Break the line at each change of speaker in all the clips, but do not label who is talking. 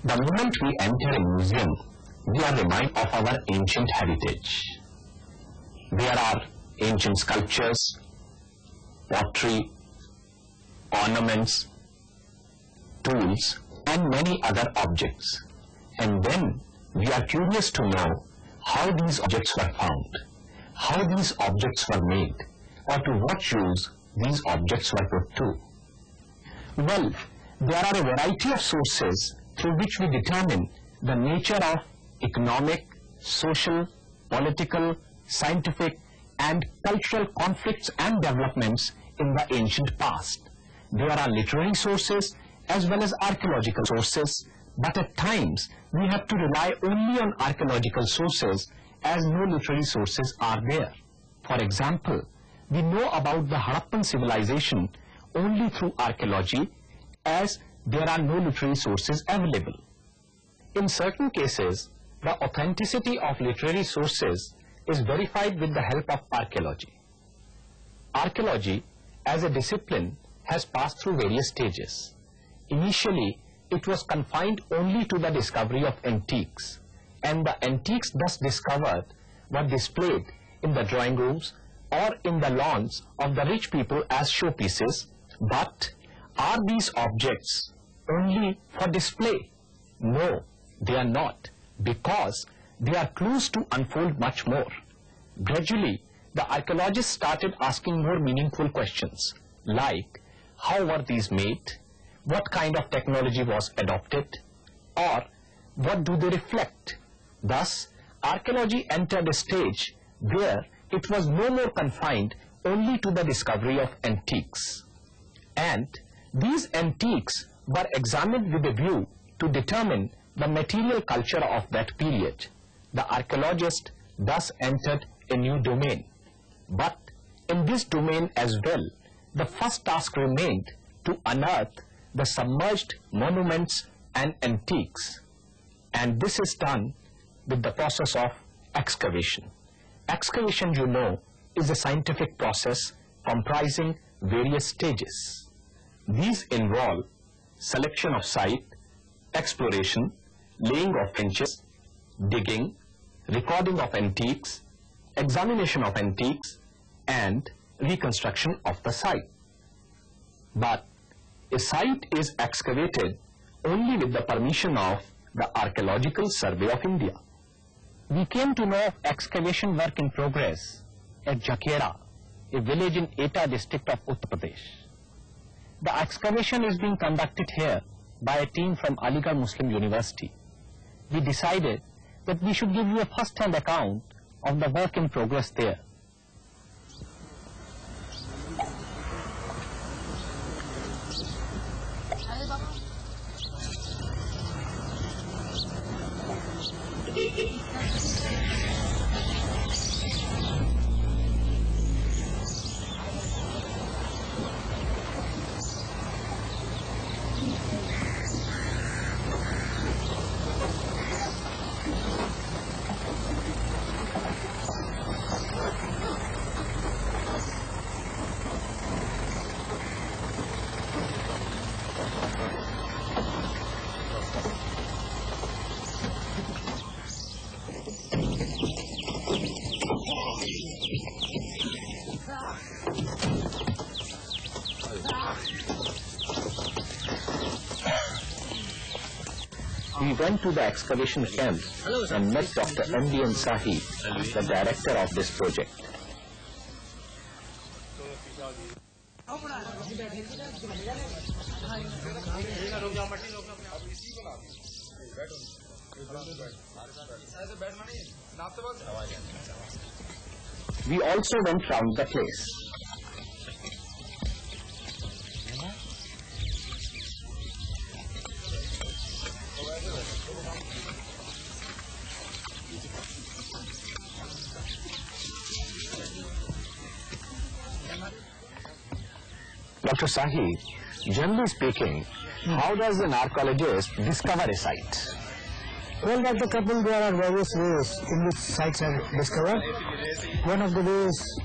The moment we enter a museum, we are reminded of our ancient heritage. There are ancient sculptures, pottery, ornaments, tools, and many other objects. And then we are curious to know how these objects were found, how these objects were made, or to what use these objects were put to. Well, there are a variety of sources through which we determine the nature of economic, social, political, scientific, and cultural conflicts and developments in the ancient past. There are literary sources as well as archaeological sources, but at times we have to rely only on archaeological sources as no literary sources are there. For example, we know about the Harappan civilization only through archaeology, as there are no literary sources available. In certain cases, the authenticity of literary sources is verified with the help of archaeology. Archaeology, as a discipline, has passed through various stages. Initially, it was confined only to the discovery of antiques, and the antiques thus discovered were displayed in the drawing rooms or in the lawns of the rich people as showpieces. But are these objects only for display? No, they are not, because they are clues to unfold much more. Gradually, the archaeologists started asking more meaningful questions, like how were these made, what kind of technology was adopted, or what do they reflect. Thus, archaeology entered a stage where it was no more confined only to the discovery of antiques. And these antiques were examined with a view to determine the material culture of that period. The archaeologist thus entered a new domain. But in this domain as well, the first task remained to unearth the submerged monuments and antiques. And this is done with the process of excavation. Excavation, you know, is a scientific process comprising various stages. These involve selection of site, exploration, laying of trenches, digging, recording of antiques, examination of antiques, and reconstruction of the site. But a site is excavated only with the permission of the Archaeological Survey of India. We came to know of excavation work in progress at Jakera, a village in Eta district of Uttar Pradesh. The excavation is being conducted here by a team from Aligarh Muslim University. We decided that we should give you a first-hand account of the work in progress there. We went to the excavation camp and met Dr. M.D. Sahi, the director of this project. We also went round the place. Dr. Sahi, generally speaking, how does an archaeologist discover a site?
Well, Dr. Kapil, there are various ways in which sites are discovered. One of the ways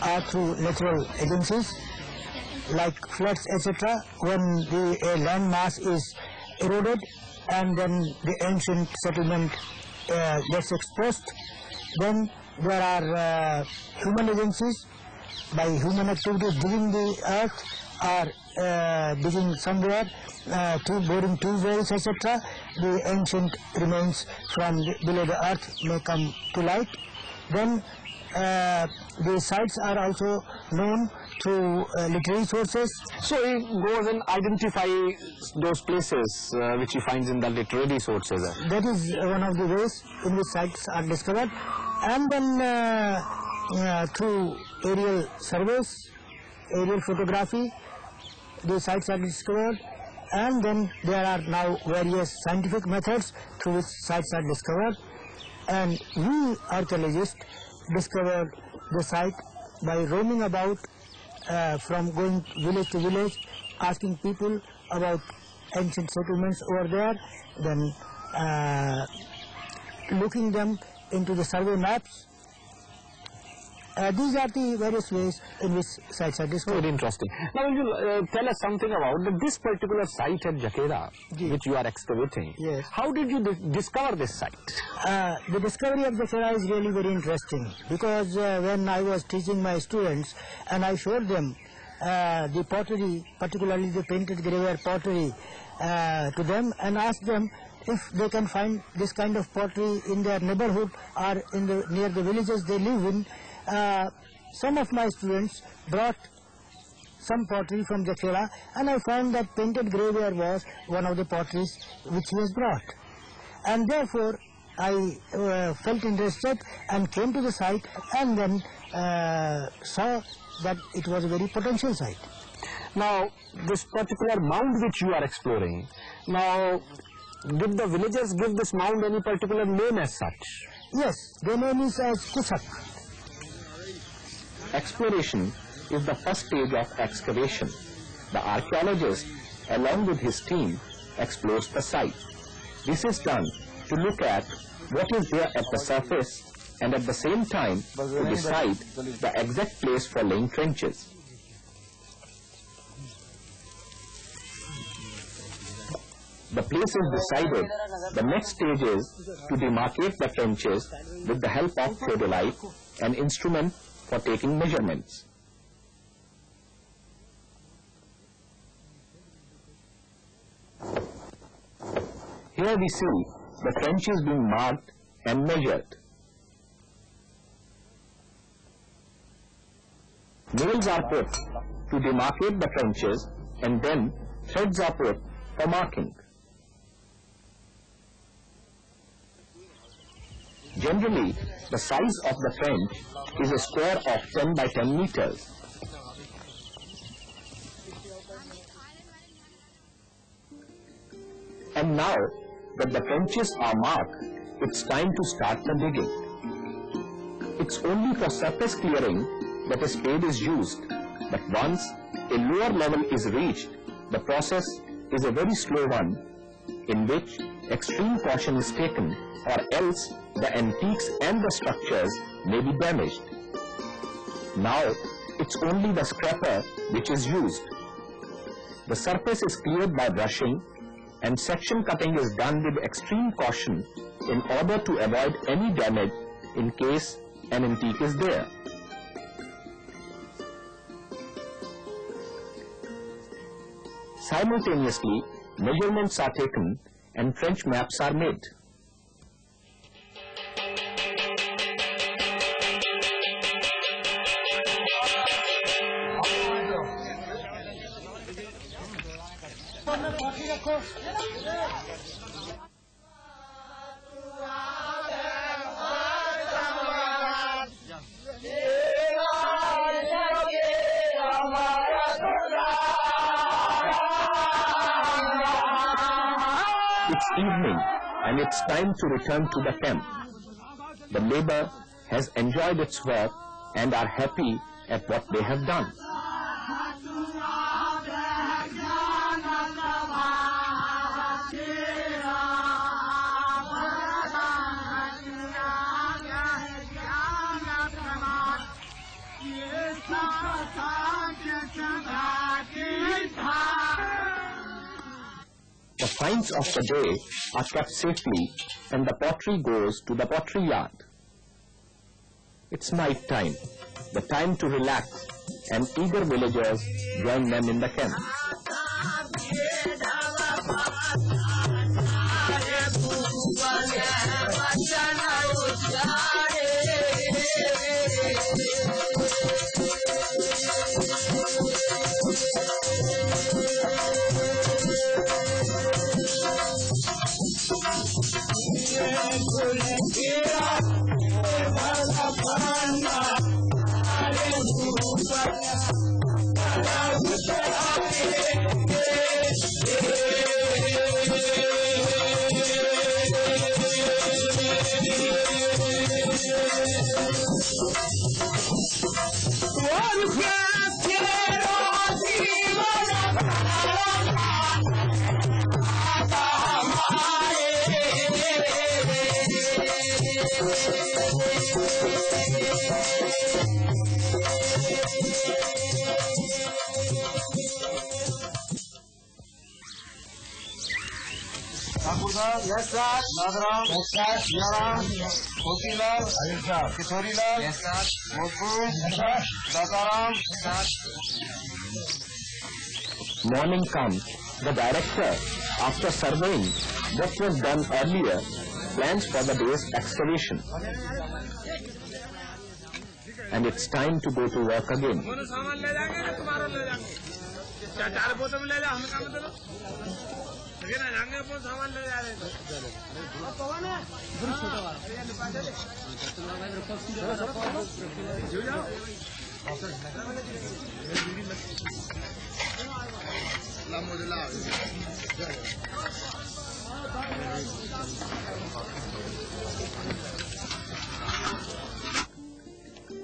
are through natural agencies like floods, etc. When a land mass is eroded and then the ancient settlement gets exposed. Then there are human agencies by human activities digging the earth or digging somewhere, boring 2 wells, etc. The ancient remains from below the earth may come to light. Then the sites are also known through literary sources.
So he goes and identifies those places which he finds in the literary sources.
That is one of the ways in which sites are discovered. And then through aerial surveys, aerial photography, the sites are discovered. And then there are now various scientific methods through which sites are discovered. And we archaeologists discovered the site by roaming about, from going village to village, asking people about ancient settlements over there, then looking them into the survey maps. These are the various ways in which sites are discovered.
Very interesting. Now, will you tell us something about this particular site at Jakera, which you are excavating?
Yes.
How did you discover this site?
The discovery of Jakera is really very interesting, because when I was teaching my students and I showed them the pottery, particularly the painted graveware pottery, to them, and asked them if they can find this kind of pottery in their neighborhood or in near the villages they live in, some of my students brought some pottery from Jakera, and I found that painted graveware was one of the potteries which he has brought. And therefore, I felt interested and came to the site, and then saw that it was a very potential site.
Now, this particular mound which you are exploring, now, did the villagers give this mound any particular name as such?
Yes, the name is as Kusak.
Exploration is the first stage of excavation. The archaeologist, along with his team, explores the site. This is done to look at what is there at the surface and at the same time to decide the exact place for laying trenches. The place is decided. The next stage is to demarcate the trenches with the help of theodolite, an instrument for taking measurements. Here we see the trenches being marked and measured. Nails are put to demarcate the trenches, and then threads are put for marking. Generally, the size of the trench is a square of 10 by 10 meters. And now that the trenches are marked, it's time to start the digging. It's only for surface clearing that a spade is used, but once a lower level is reached, the process is a very slow one, in which extreme caution is taken, or else the antiques and the structures may be damaged. Now, it's only the scraper which is used. The surface is cleared by brushing, and section cutting is done with extreme caution in order to avoid any damage in case an antique is there. Simultaneously, measurements are taken and trench maps are made. It's evening and it's time to return to the camp. The labor has enjoyed its work and are happy at what they have done. The finds of the day are kept safely and the pottery goes to the pottery yard. It's night time, the time to relax, and eager villagers join them in the camp.
Yes, sir. Nadaram. Yes, sir. Yaram. Kotilal. Yes, sir. Kithorilal. Yes, sir. Mopu. Yes, sir. Dataram. Yes, sir.
Morning comes. The director, after surveying what was done earlier, plans for the day's excavation. And it's time to go to work again.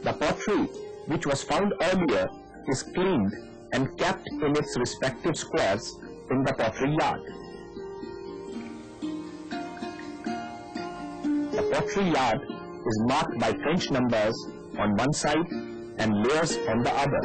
The pottery, which was found earlier, is cleaned and kept in its respective squares in the pottery yard. The pottery yard is marked by trench numbers on one side and layers on the other.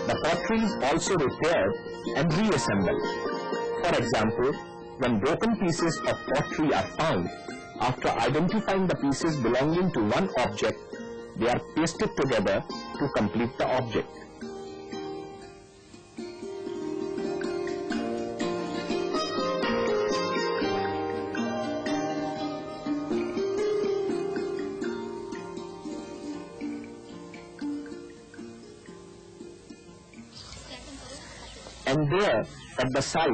The pottery is also repaired and reassembled. For example, when broken pieces of pottery are found, after identifying the pieces belonging to one object, they are pasted together to complete the object. And there, at the site,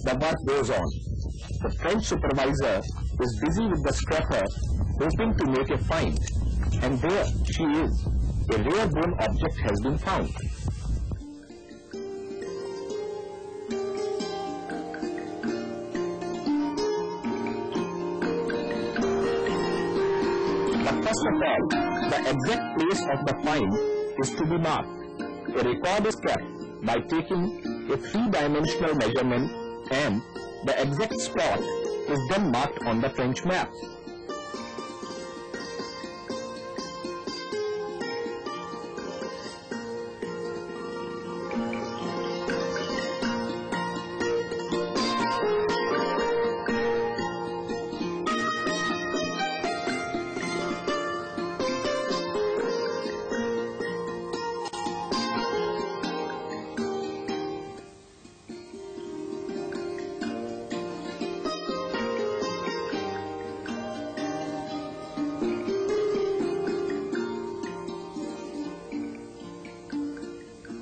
the work goes on. The trench supervisor is busy with the scraper, hoping to make a find. And there she is. A rare bone object has been found. But first of all, the exact place of the find is to be marked. A record is kept by taking a three-dimensional measurement, and the exact spot is then marked on the trench map.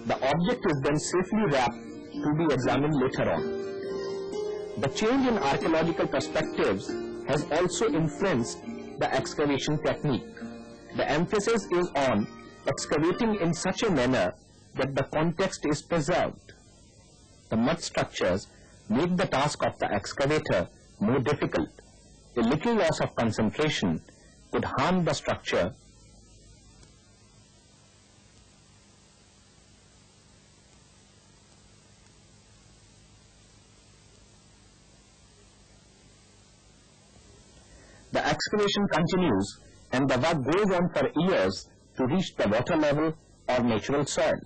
The object is then safely wrapped to be examined later on. The change in archaeological perspectives has also influenced the excavation technique. The emphasis is on excavating in such a manner that the context is preserved. The mud structures make the task of the excavator more difficult. A little loss of concentration could harm the structure. excavation continues and the work goes on for years to reach the water level or natural soil.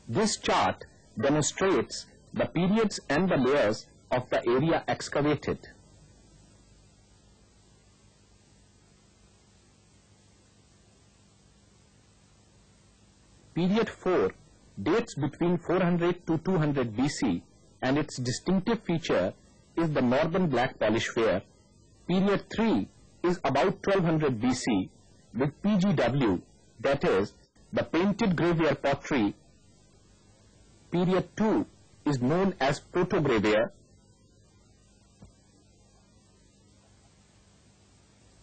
This chart demonstrates the periods and the layers of the area excavated. Period 4 dates between 400 to 200 BC and its distinctive feature is the northern black polish ware. Period 3 is about 1200 BC with PGW, that is, the painted graveware pottery. Period 2 is known as proto-graveware,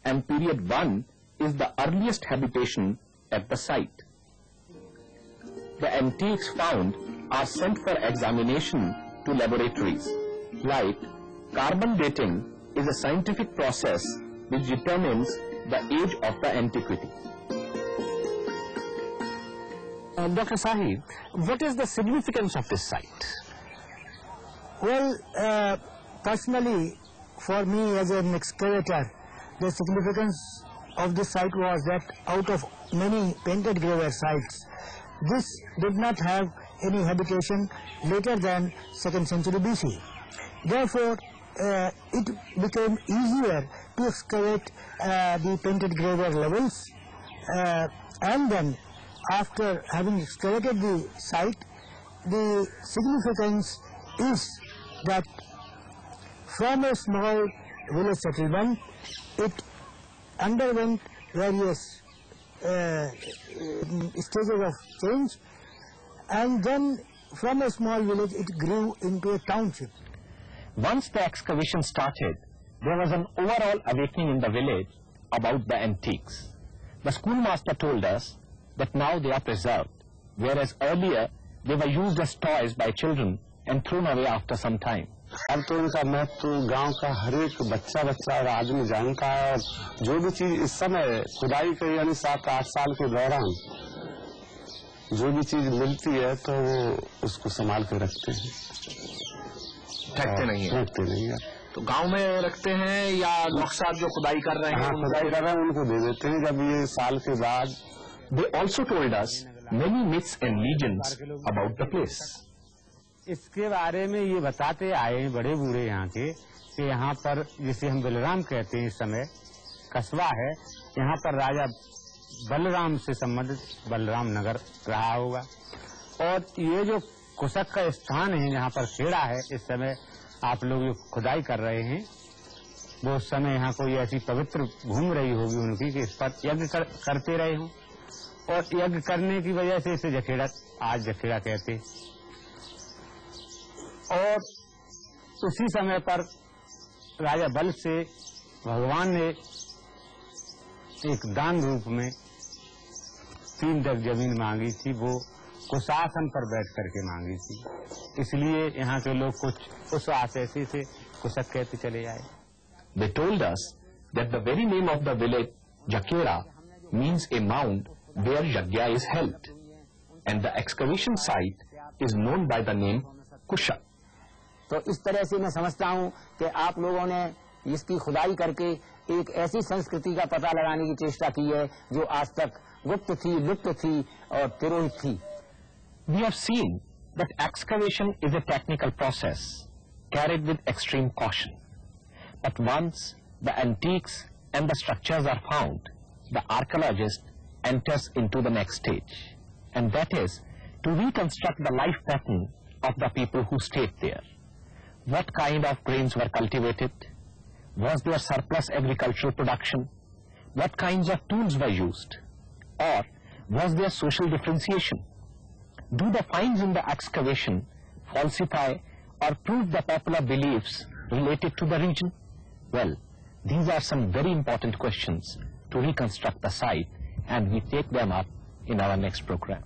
and period 1 is the earliest habitation at the site. The antiques found are sent for examination to laboratories. Like carbon dating is a scientific process which determines the age of the antiquity. Dr. Sahib, what is the significance of this site?
Well, personally, for me as an excavator, the significance of this site was that out of many painted graveware sites, this did not have any habitation later than 2nd century BC. Therefore, it became easier to excavate the painted graveware levels, and then after having excavated the site, the significance is that from a small village settlement, it underwent various stages of change, and then from a small village it grew into a township.
Once the excavation started, there was an overall awakening in the village about the antiques. The schoolmaster told us that now they are preserved, whereas earlier they were used as toys by children and thrown away after some time.
अब तो उनका महत्व गांव का हर एक बच्चा और आदमी जानता है, और जो भी चीज इस समय खुदाई के यानी 7-8 साल के दौरान जो भी चीज मिलती है तो वो उसको संभाल के रखते हैं, रखते नहीं है।
तो गांव में रखते हैं या लोग साहब जो खुदाई कर रहे हैं,
खुदाई कर रहे हैं उनको दे देते हैं जब ये साल के बाद।
They also told us many myths and legends about the place.
इसके बारे में ये बताते आए बड़े बूढ़े यहाँ के कि यहाँ पर जिसे हम बलराम कहते हैं, इस समय कस्बा है, यहाँ पर राजा बलराम से संबंधित बलराम नगर रहा होगा। और ये जो कुशक का स्थान है जहाँ पर खेड़ा है, इस समय आप लोग जो खुदाई कर रहे हैं वो उस समय यहाँ कोई ऐसी पवित्र घूम रही होगी उनकी कि इस पर यज्ञ करते रहे हों, और यज्ञ करने की वजह से इसे जखेड़ा, आज जखेड़ा कहते हैं। और उसी समय पर राजा बल से भगवान ने एक दान रूप में 3 डग जमीन मांगी थी, वो कुशासन पर बैठ करके मांगी थी, इसलिए यहाँ के लोग कुछ उस आशय से कुशक कहते चले आए।
They told us that the very name of the village, Jakera, means a mound where yajna is held, and the excavation site is known by the name Kushak.
तो इस तरह से मैं समझता हूँ कि आप लोगों ने इसकी खुदाई करके एक ऐसी संस्कृति का पता लगाने की चेष्टा की है जो आज तक गुप्त थी, लुप्त थी और तिरोहित थी।
We have seen that excavation is a technical process carried with extreme caution. But once the antiques and the structures are found, the archaeologist enters into the next stage, and that is to reconstruct the life pattern of the people who stayed there. What kind of grains were cultivated? Was there surplus agricultural production? What kinds of tools were used? Or was there social differentiation? Do the finds in the excavation falsify or prove the popular beliefs related to the region? Well, these are some very important questions to reconstruct the site, and we take them up in our next program.